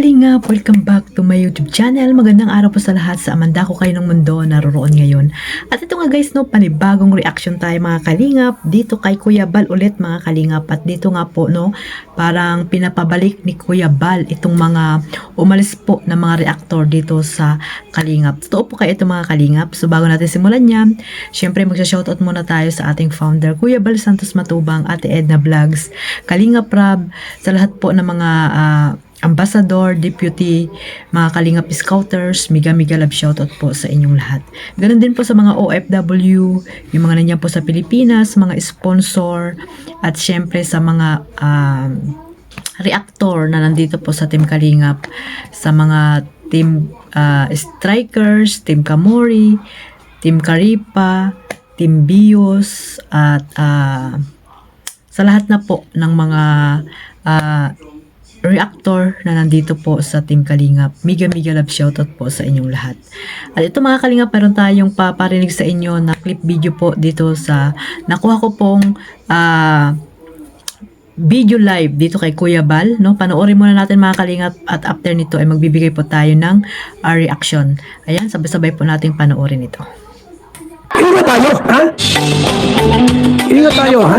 Kalingap, welcome back to my YouTube channel. Magandang araw po sa lahat sa Amanda ko kayo ng mundo naroroon ngayon. At ito nga guys, no, panibagong reaction tayo mga kalingap dito kay Kuya Bal ulit mga kalingap. At dito nga po, no, parang pinapabalik ni Kuya Bal itong mga umalis po na mga reactor dito sa kalingap. Totoo po kayo ito mga kalingap. So bago natin simulan yan, syempre magsha-shoutout muna tayo sa ating founder Kuya Bal Santos Matubang, Ate Edna Vlogs, Kalingap Rab, sa lahat po ng mga ambassador, deputy, mga kalingap scouters, mega love shoutout po sa inyong lahat. Ganon din po sa mga OFW, yung mga nandiyan po sa Pilipinas, mga sponsor, at syempre sa mga reactor na nandito po sa Team Kalingap, sa mga Team Strikers, Team Kamori, Team Karipa, Team Bios, at sa lahat na po ng mga reactor na nandito po sa Team Kalingap. Mega love shoutout po sa inyong lahat. At ito mga kalingap, meron tayong paparinig sa inyo na clip video po dito sa nakuha ko pong video live dito kay Kuya Bal, no? Panoorin muna natin mga kalingap at after nito ay magbibigay po tayo ng reaction. Ayan, sabay-sabay po nating panoorin ito. Ingat tayo, ha? Ingat tayo, ha?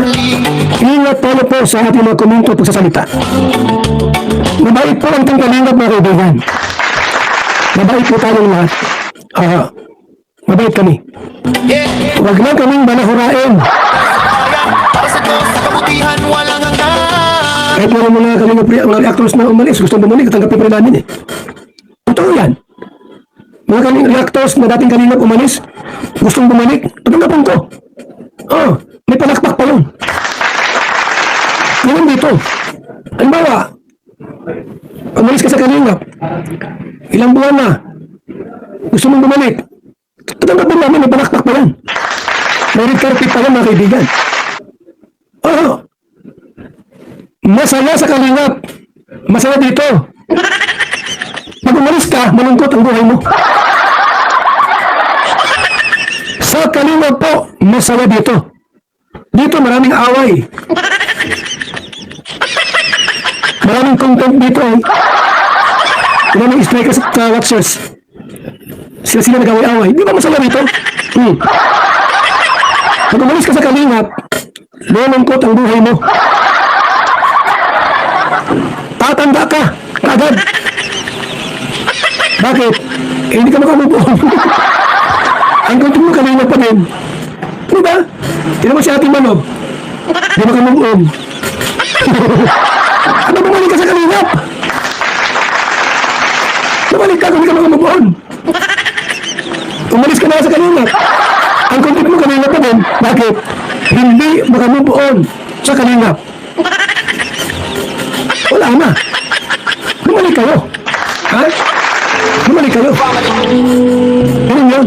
Ingat tayo po sa ating mga komento at pagsasalita. Mabait po ang Kalingap mga kaibigan. Mabait po tayong lahat. Mabait kami. Huwag lang kaming banahurain. Para sa Diyos, sa kabutihan, walang hanggan. Kahit mga Kalingap mga reactors na umalis, gustong bumalik, tanggapin pa rin namin eh. Totoo yan. Mga reactors na dating Kalingap umalis, gustong bumalik, patanggapin ko. May palakpak pa yun. Ngayon dito, halimbawa, umalis ka sa Kalingap, ilang buwan na, gusto mong bumalik, tatanggapin namin, may palakpak pa yan. May red carpet pa yan mga kaibigan. Masaya sa Kalingap, masaya dito. Pag umalis ka, malungkot ang buhay mo. Sa Kalingap po, masaya dito. Dito maraming away. Maraming content dito eh. Maraming strikers at watchers. Sila nag-away-away. Di ba masaya dito? Pag umalis ka sa Kalingap, lulungkot ang buhay mo. Tatanda ka agad. Bakit? Hindi ka makamove-on. Ang content mo Kalingap pa din. Di ba? Tinan mo si Ate Manog. Di makamove-on. Ano bumalik ka sa Kalingap? Bumalik ka kung hindi ka makamove-on. Umalis ka na sa Kalingap. Ang content mo Kalingap pa din. Bakit? Hindi makamove-on sa Kalingap. Wala na. Bumalik kayo. Ha? Bumalik kayo. Ganun yun.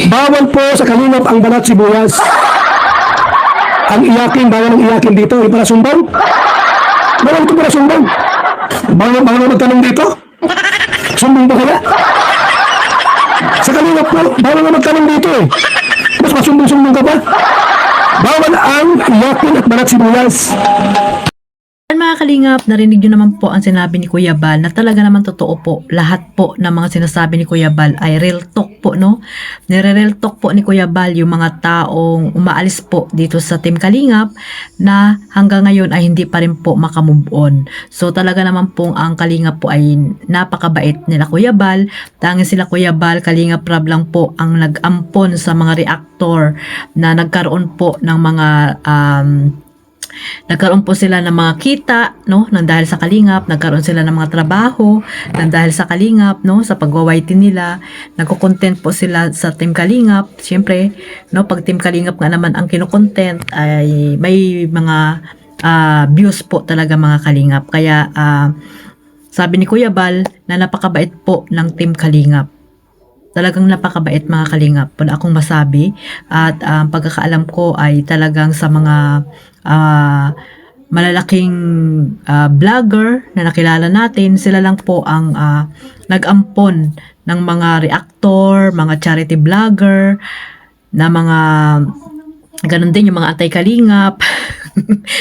Bawal po sa Kalingap ang balat sibuyas. Ang iyakin, bawal ang iyakin dito. Yung para sumbong. Bawal ito para sumbong. Bawal magtanong dito. Sumbong ba kaya? Sa Kalingap po, bawal nga magtanong dito eh. Mas masumbong-sumbong ka ba? Bawal ang iyakin at balat sibuyas. Mga kalingap, narinig nyo naman po ang sinabi ni Kuya Bal na talaga naman totoo po. Lahat po ng mga sinasabi ni Kuya Bal ay real talk po, no? Nire-real talk po ni Kuya Bal yung mga taong umaalis po dito sa Team Kalingap na hanggang ngayon ay hindi pa rin po makamove on. So talaga naman po ang Kalingap po ay napakabait nila Kuya Bal. Tanging sila Kuya Bal, Kalingap Rab lang po ang nag-ampon sa mga reactor na nagkaroon po ng mga nagkaroon po sila ng mga kita, no, nang dahil sa Kalingap, nagkaroon sila ng mga trabaho, nang dahil sa Kalingap, no, sa pagwawaitin nila, nagko-content po sila sa Team Kalingap. Siyempre, no, pag Team Kalingap nga naman ang kino-content ay may mga views po talaga mga Kalingap. Kaya sabi ni Kuya Bal na napakabait po ng Team Kalingap. Talagang napakabait mga kalingap. Wala akong masabi. At pagkakaalam ko ay talagang sa mga malalaking vlogger na nakilala natin, sila lang po ang nag-ampon ng mga reactor, mga charity vlogger, na mga Ganon din yung mga anti-kalingap.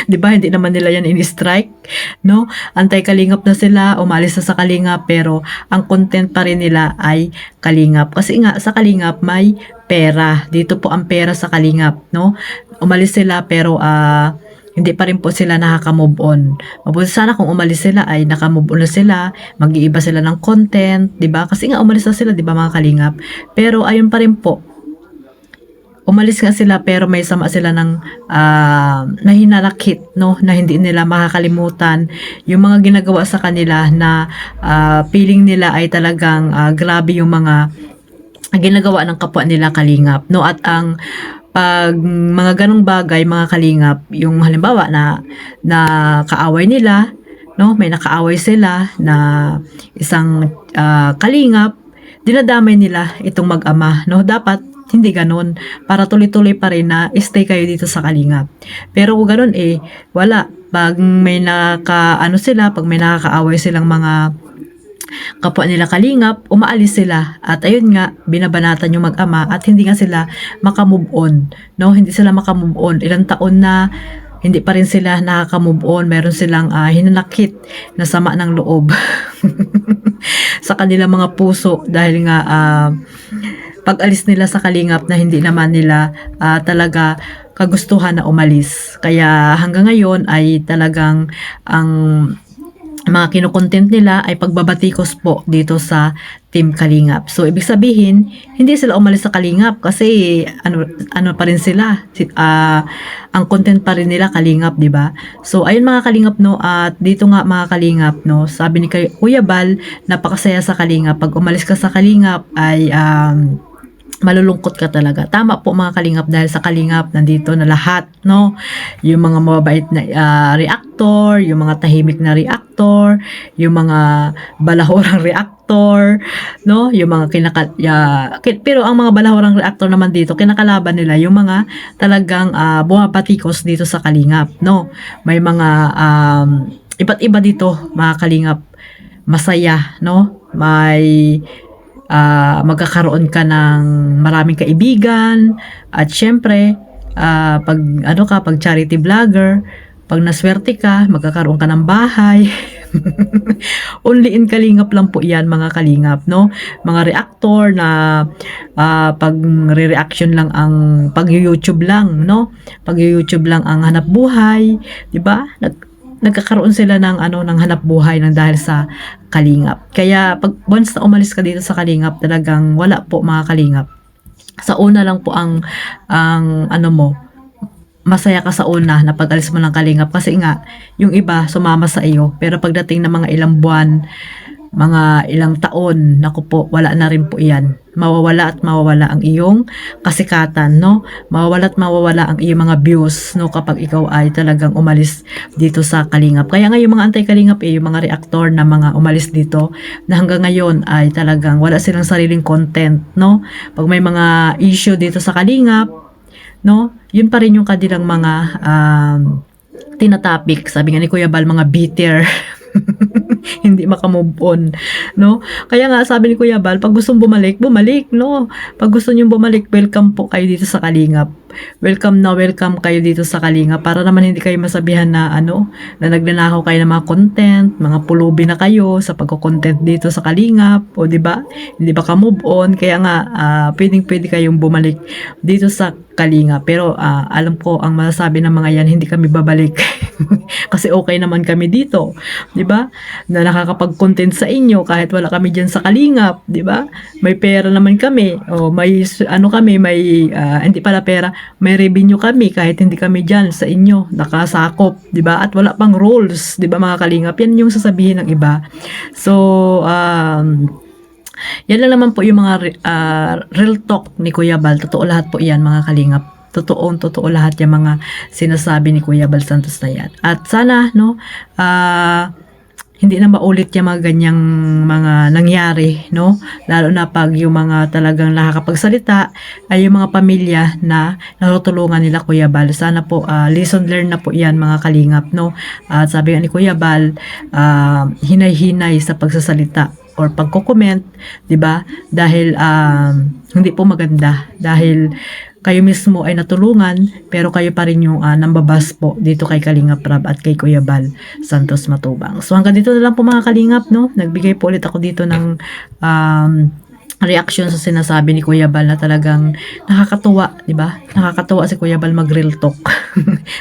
'Di ba? Hindi naman nila yan in-strike, no? Anti-kalingap na sila, umalis na sa kalingap, pero ang content pa rin nila ay kalingap. Kasi nga sa kalingap may pera. Dito po ang pera sa kalingap, no? Umalis sila pero hindi pa rin po sila nakaka-move on. Mabuti sana kung umalis sila ay naka-move on na sila, mag-iiba sila ng content, 'di ba? Kasi nga umalis na sila, 'di ba mga kalingap? Pero ayun pa rin po, umalis nga sila pero may sama sila ng nahinanakit, no, na hindi nila makakalimutan yung mga ginagawa sa kanila na feeling nila ay talagang grabe yung mga ginagawa ng kapwa nila kalingap, no? At ang pag mga ganong bagay mga kalingap, yung halimbawa na kaaway nila, no, may nakaaway sila na isang kalingap, dinadamay nila itong mag-ama, no? Dapat hindi ganon, para tuloy-tuloy pa rin na stay kayo dito sa kalingap. Pero kung ganon wala. Pag may pag may nakakaaway silang mga kapwa nila kalingap, umaalis sila. At ayun nga, binabanatan yung mag-ama at hindi nga sila makamove on. No? Hindi sila makamove on. Ilang taon na hindi pa rin sila nakaka-move on. Meron silang hinanakit na sama ng loob sa kanilang mga puso dahil nga pag-alis nila sa kalingap na hindi naman nila talaga kagustuhan na umalis. Kaya hanggang ngayon ay talagang ang mga kinukontent nila ay pagbabatikos po dito sa Team Kalingap. So, ibig sabihin, hindi sila umalis sa Kalingap kasi ano pa rin sila. Ang content pa rin nila Kalingap, di ba? So, ayun mga Kalingap, no, at dito nga mga Kalingap, no, sabi ni Kuya Bal, napakasaya sa Kalingap. Pag umalis ka sa Kalingap ay malulungkot ka talaga. Tama po mga kalingap, dahil sa kalingap nandito na lahat, no? Yung mga mababait na reactor, yung mga tahimik na reactor, yung mga balahorang reactor, no? Yung mga pero ang mga balahorang reactor naman dito, kinakalaban nila yung mga talagang bumabatikos dito sa kalingap, no? May mga iba't iba dito mga kalingap, masaya, no? May magkakaroon ka ng maraming kaibigan at syempre pag charity vlogger, pag naswerte ka, magkakaroon ka ng bahay. Only in kalingap lang po yan mga kalingap, no? Mga reactor na pag re-reaction lang ang pag-YouTube lang, no? Pag-YouTube lang ang hanap buhay, 'di ba? Nagkakaroon sila ng ng hanap buhay ng dahil sa kalingap. Kaya pag once na umalis ka dito sa kalingap, talagang wala po mga kalingap. Sa una lang po ang masaya ka sa una na pag-alis mo ng kalingap, kasi nga yung iba sumama sa iyo, pero pagdating ng mga ilang buwan, mga ilang taon, naku po, wala na rin po iyan. Mawawala at mawawala ang iyong kasikatan, no? Mawawala at mawawala ang iyong mga views, no? Kapag ikaw ay talagang umalis dito sa kalingap. Kaya nga yung mga anti-kalingap yung mga reactor na mga umalis dito, na hanggang ngayon ay talagang wala silang sariling content, no? Pag may mga issue dito sa kalingap, no? Yun pa rin yung kanilang mga tinatapik. Sabi nga ni Kuya Bal, mga bitter. Hindi makamove on, no? Kaya nga sabi ni Kuya Bal, pag gustong bumalik, no? Pag gusto niyo bumalik, welcome po kayo dito sa Kalingap. Welcome kayo dito sa Kalingap, para naman hindi kayo masabihan na na nagnanakaw kayo ng mga content, mga pulubi na kayo sa pagko-content dito sa Kalingap, o di ba? Hindi ba ka move on? Kaya nga pwede kayong bumalik dito sa Kalingap. Pero alam ko ang masasabi ng mga yan, hindi kami babalik. Kasi okay naman kami dito, di ba? Na nakakapag-content sa inyo kahit wala kami diyan sa Kalingap, di ba? May pera naman kami, o may kami, may hindi pala pera, may revenue kami kahit hindi kami diyan sa inyo nakasakop, di ba? At wala pang rules, di ba mga Kalingap? Yan yung sasabihin ng iba. So yan lang naman po yung mga real talk ni Kuya Bal. Totoo lahat po yan mga Kalingap. Totoo lahat yung mga sinasabi ni Kuya Bal Santos na yan. At sana, no, hindi na maulit yung mga ganyang mga nangyari, no? Lalo na pag yung mga talagang nakakapagsalita ay yung mga pamilya na natutulungan nila Kuya Bal. Sana po, lesson learned na po yan mga Kalingap, no? At sabi nga ni Kuya Bal, hinay-hinay sa pagsasalita or pagko-comment, 'di ba? Dahil hindi po maganda, dahil kayo mismo ay natulungan, pero kayo pa rin yung nambabas po dito kay Kalingap Rab at kay Kuya Bal Santos Matubang. So hanggang dito na lang po mga Kalingap, no? Nagbigay po ulit ako dito ng reaction sa sinasabi ni Kuya Bal na talagang nakakatuwa, di ba? Nakakatuwa si Kuya Bal mag-real talk.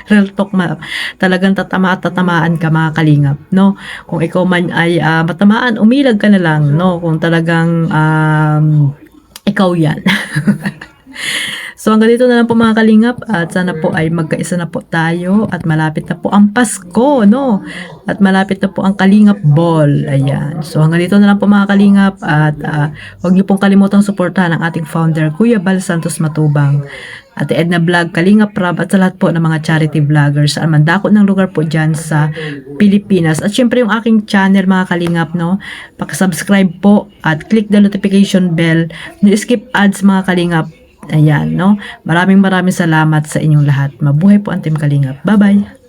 Real talk, talagang tatama at tatamaan ka mga Kalingap, no? Kung ikaw man ay matamaan, umilag ka na lang, no? Kung talagang ikaw yan. So hanggang dito na lang po mga Kalingap, at sana po ay magkaisa na po tayo at malapit na po ang Pasko, no? At malapit na po ang Kalingap Ball. Ayan. So hanggang dito na lang po mga Kalingap, at huwag niyo pong kalimutang suportahan ang ating founder Kuya Bal Santos Matubang, at Edna Vlog, Kalingap Rab, at sa lahat po ng mga charity vloggers sa mandako ng lugar po dyan sa Pilipinas. At syempre yung aking channel mga Kalingap, no? Paki-subscribe po at click the notification bell. No-skip ads mga Kalingap. Ayan, no? Maraming salamat sa inyong lahat. Mabuhay po ang Team Kalingap. Bye-bye!